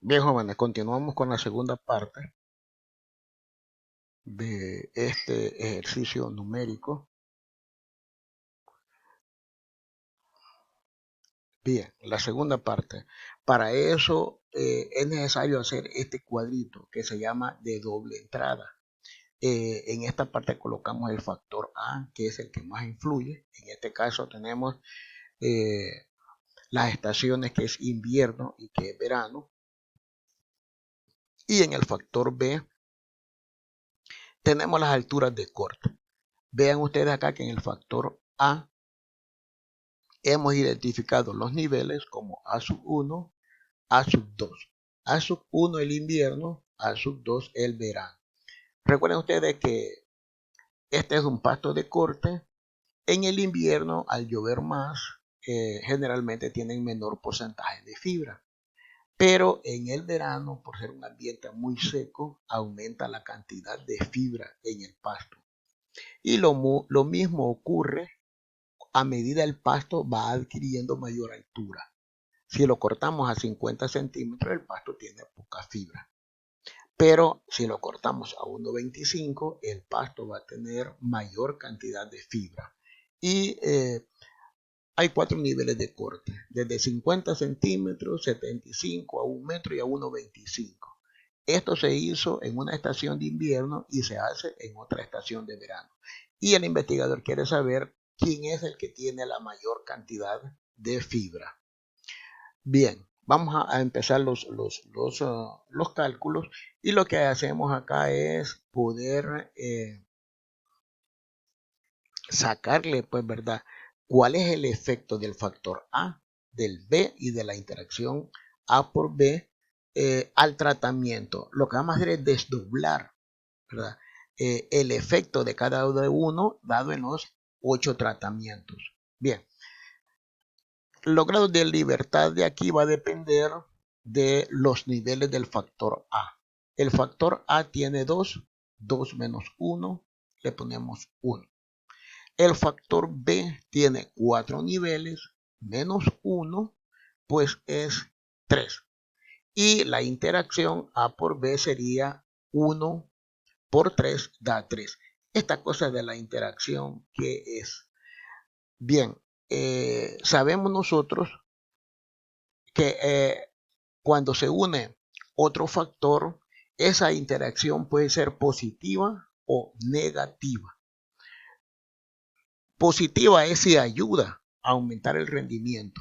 Bien, jóvenes, continuamos con la segunda parte de este ejercicio numérico. Bien, la segunda parte. Para eso es necesario hacer este cuadrito que se llama de doble entrada. En esta parte colocamos el factor A, que es el que más influye. En este caso tenemos eh, las estaciones, que es invierno y que es verano. Y en el factor B tenemos las alturas de corte. Vean ustedes acá que en el factor A hemos identificado los niveles como A sub 1, A sub 2. A sub 1 el invierno, A sub 2 el verano. Recuerden ustedes que este es un pasto de corte. En el invierno, al llover más, generalmente tienen menor porcentaje de fibra. Pero en el verano, por ser un ambiente muy seco, aumenta la cantidad de fibra en el pasto. Y lo mismo ocurre a medida el pasto va adquiriendo mayor altura. Si lo cortamos a 50 centímetros, el pasto tiene poca fibra. Pero si lo cortamos a 1,25, el pasto va a tener mayor cantidad de fibra. Y hay 4 niveles de corte, desde 50 centímetros, 75 a 1 metro y a 1,25. Esto se hizo en una estación de invierno y se hace en otra estación de verano. Y el investigador quiere saber quién es el que tiene la mayor cantidad de fibra. Bien, vamos a empezar los cálculos y lo que hacemos acá es poder sacarle, pues, ¿verdad? ¿Cuál es el efecto del factor A, del B y de la interacción A por B al tratamiento? Lo que vamos a hacer es desdoblar, ¿verdad? El efecto de cada uno dado en los 8 tratamientos. Bien, los grados de libertad de aquí va a depender de los niveles del factor A. El factor A tiene 2, 2 menos 1, le ponemos 1. El factor B tiene 4 niveles, menos 1, pues es 3. Y la interacción A por B sería 1 por 3 da 3. Esta cosa de la interacción, ¿qué es? Bien, sabemos nosotros que cuando se une otro factor, esa interacción puede ser positiva o negativa. Positiva es si ayuda a aumentar el rendimiento.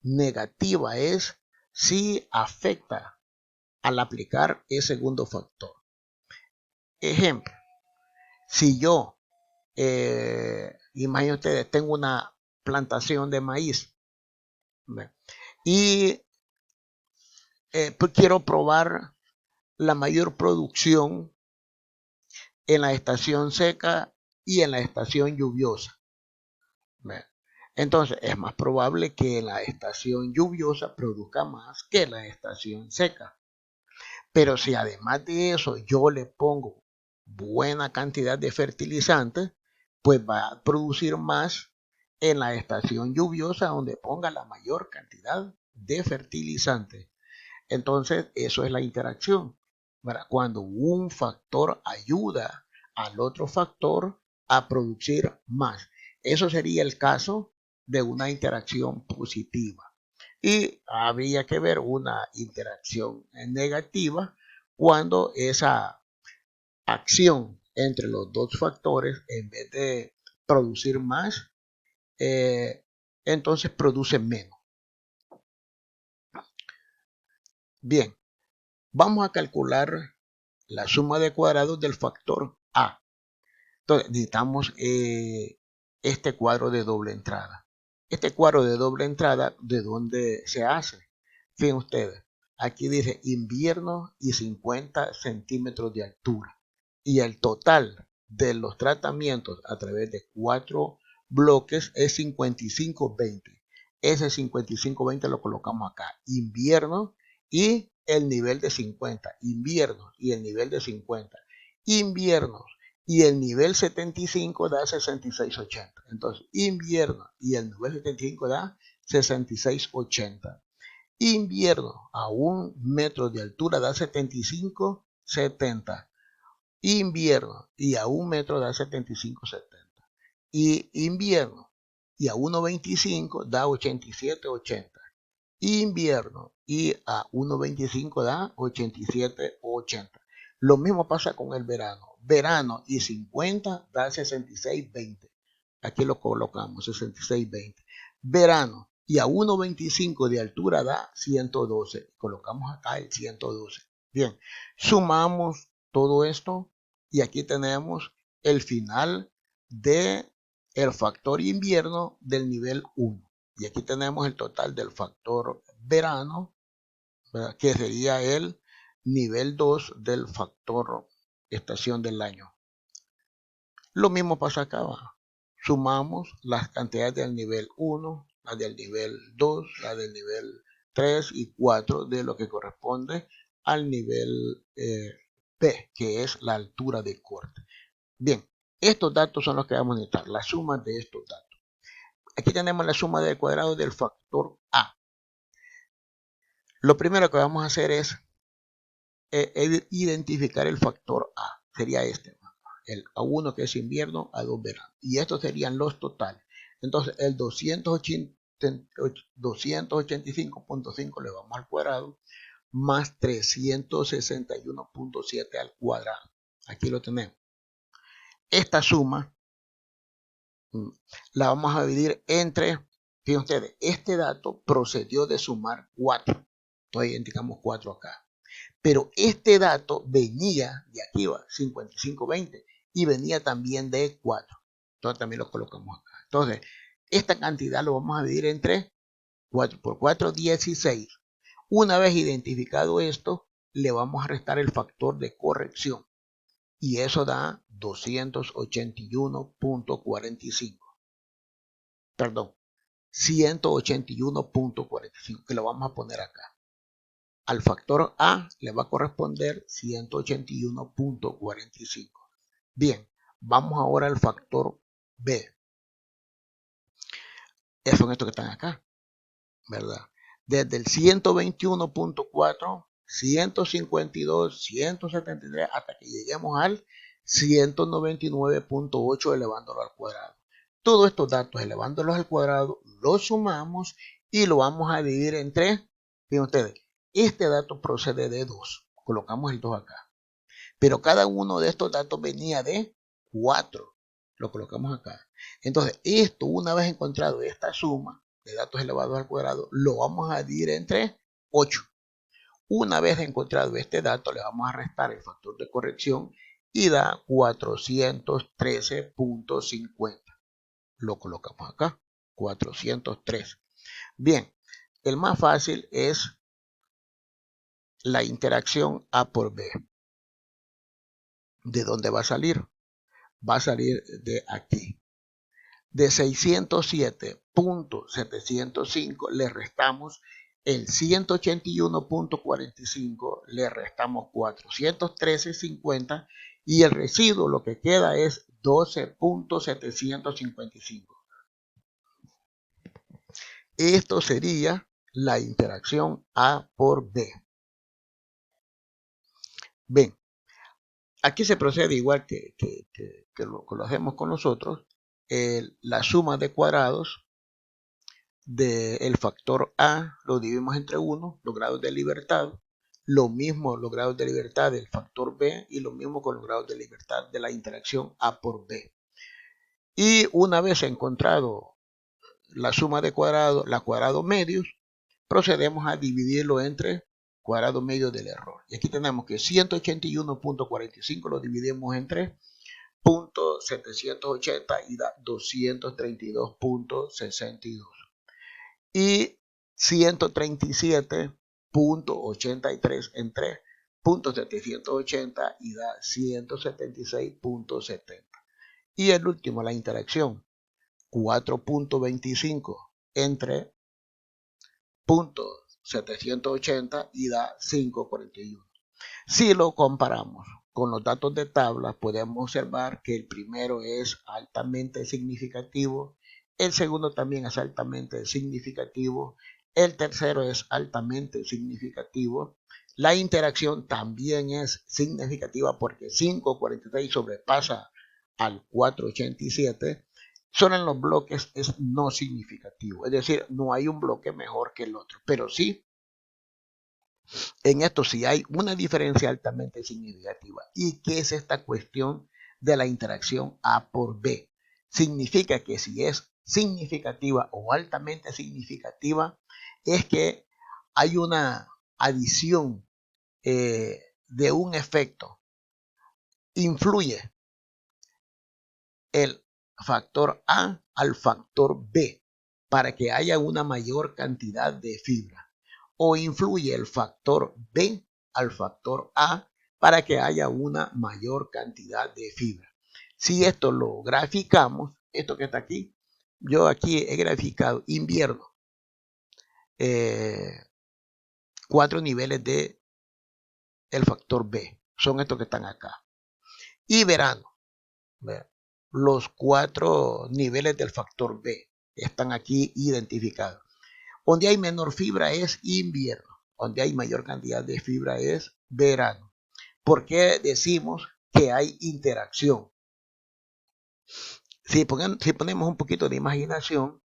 Negativa es si afecta al aplicar ese segundo factor. Ejemplo, si yo, imaginen ustedes, tengo una plantación de maíz y pues quiero probar la mayor producción en la estación seca y en la estación lluviosa. Entonces es más probable que la estación lluviosa produzca más que la estación seca. Pero si además de eso yo le pongo buena cantidad de fertilizantes, pues va a producir más en la estación lluviosa donde ponga la mayor cantidad de fertilizantes. Entonces eso es la interacción. Cuando un factor ayuda al otro factor a producir más. Eso sería el caso de una interacción positiva. Y habría que ver una interacción negativa cuando esa acción entre los dos factores, en vez de producir más, entonces produce menos. Bien, vamos a calcular la suma de cuadrados del factor A. Entonces necesitamos este cuadro de doble entrada. Este cuadro de doble entrada, ¿de dónde se hace? Fíjense ustedes, aquí dice invierno y 50 centímetros de altura. Y el total de los tratamientos a través de 4 bloques es 55-20. Ese 55-20 lo colocamos acá. Invierno y el nivel de 50. Invierno y el nivel de 50. Inviernos y el nivel 75 da 66-80. Entonces, invierno y el nivel 75 da 66-80. Invierno a 1 metro de altura da 75,70. Invierno y a 1 metro da 75,70. Y invierno y a 1,25 da 87,80. Invierno y a 1,25 da 87,80. Lo mismo pasa con el verano. Verano y 50 da 66,20. Aquí lo colocamos, 66,20. Verano y a 1,25 de altura da 112. Colocamos acá el 112. Bien, sumamos todo esto y aquí tenemos el final de el factor invierno del nivel 1. Y aquí tenemos el total del factor verano, ¿verdad?, que sería el nivel 2 del factor estación del año. Lo mismo pasa acá, ¿va? Sumamos las cantidades del nivel 1, las del nivel 2, las del nivel 3 y 4 de lo que corresponde al nivel P, que es la altura de corte. Bien, estos datos son los que vamos a necesitar, la suma de estos datos. Aquí tenemos la suma del cuadrado del factor A. Lo primero que vamos a hacer es identificar el factor A. Sería este, el A1 que es invierno, A2 verano. Y estos serían los totales. Entonces el 285.5 le vamos al cuadrado más 361.7 al cuadrado. Aquí lo tenemos. Esta suma la vamos a dividir entre, fíjense ustedes, este dato procedió de sumar 4. Entonces indicamos 4 acá. Pero este dato venía de aquí, va, 55,20, y venía también de 4. Entonces también lo colocamos acá. Entonces, esta cantidad lo vamos a dividir entre 4 por 4, 16. Una vez identificado esto, le vamos a restar el factor de corrección. Y eso da 281.45. Perdón, 181.45, que lo vamos a poner acá. Al factor A le va a corresponder 181.45. Bien, vamos ahora al factor B. Son estos que están acá, ¿verdad? Desde el 121.4, 152, 173, hasta que lleguemos al 199.8 elevándolo al cuadrado. Todos estos datos elevándolos al cuadrado los sumamos y lo vamos a dividir en 3. Fíjense ustedes, este dato procede de 2. Colocamos el 2 acá. Pero cada uno de estos datos venía de 4. Lo colocamos acá. Entonces, esto, una vez encontrado esta suma de datos elevados al cuadrado, lo vamos a dividir entre 8. Una vez encontrado este dato, le vamos a restar el factor de corrección y da 413.50. Lo colocamos acá, 413. Bien, el más fácil es la interacción A por B. ¿De dónde va a salir? Va a salir de aquí. De 607.705 le restamos el 181.45, le restamos 413.50 y el residuo lo que queda es 12.755. Esto sería la interacción A por B. Ven, aquí se procede igual que lo hacemos con nosotros. La suma de cuadrados del factor A lo dividimos entre 1, los grados de libertad. Lo mismo los grados de libertad del factor B y lo mismo con los grados de libertad de la interacción A por B. Y una vez encontrado la suma de cuadrados, la cuadrado medios, procedemos a dividirlo entre cuadrado medio del error. Y aquí tenemos que 181.45 lo dividimos entre 0.780 y da 232.62. Y 137.83 entre 0.780 y da 176.70. Y el último, la interacción, 4.25 entre 0.780 y da 5.41. Si lo comparamos con los datos de tabla, podemos observar que el primero es altamente significativo, el segundo también es altamente significativo, El tercero es altamente significativo. La interacción también es significativa porque 5.46 sobrepasa al 4.87. Solo en los bloques es no significativo. Es decir, no hay un bloque mejor que el otro. Pero sí, en esto sí hay una diferencia altamente significativa. ¿Y qué es esta cuestión de la interacción A por B? Significa que si es significativa o altamente significativa, es que hay una adición de un efecto. Influye el factor A al factor B para que haya una mayor cantidad de fibra. O influye el factor B al factor A para que haya una mayor cantidad de fibra. Si esto lo graficamos, esto que está aquí, yo aquí he graficado invierno, 4 niveles de el factor B, son estos que están acá. Y verano, los 4 niveles del factor B están aquí identificados. Donde hay menor fibra es invierno, donde hay mayor cantidad de fibra es verano. ¿Por qué decimos que hay interacción? Si ponemos un poquito de imaginación,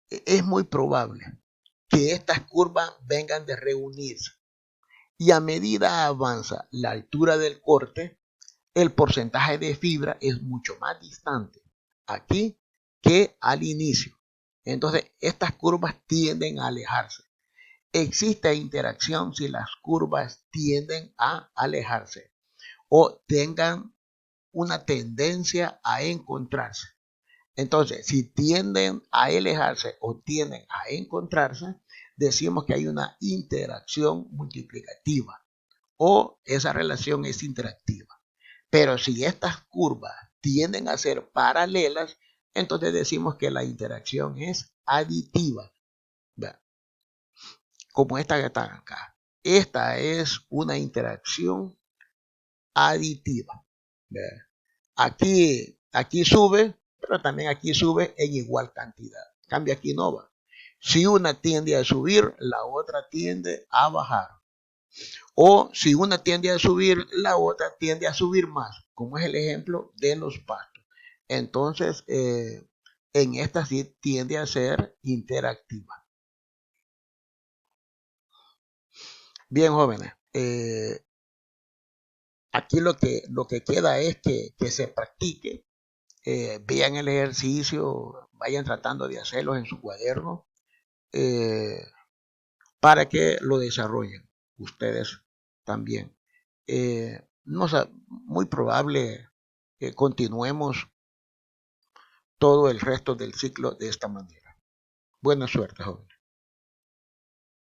es muy probable que estas curvas vengan de reunirse. Y a medida avanza la altura del corte, el porcentaje de fibra es mucho más distante aquí que al inicio. Entonces, estas curvas tienden a alejarse. Existe interacción si las curvas tienden a alejarse o tengan una tendencia a encontrarse. Entonces, si tienden a alejarse o tienden a encontrarse, decimos que hay una interacción multiplicativa o esa relación es interactiva. Pero si estas curvas tienden a ser paralelas, entonces decimos que la interacción es aditiva. Como esta que está acá. Esta es una interacción aditiva. Aquí sube, pero también aquí sube en igual cantidad. Cambio aquí no va. Si una tiende a subir, la otra tiende a bajar. O si una tiende a subir, la otra tiende a subir más, como es el ejemplo de los pastos. Entonces, en esta sí tiende a ser interactiva. Bien, jóvenes. Aquí lo que queda es que se practique, vean el ejercicio, vayan tratando de hacerlo en su cuaderno para que lo desarrollen ustedes también. No, muy probable que continuemos todo el resto del ciclo de esta manera. Buena suerte, jóvenes.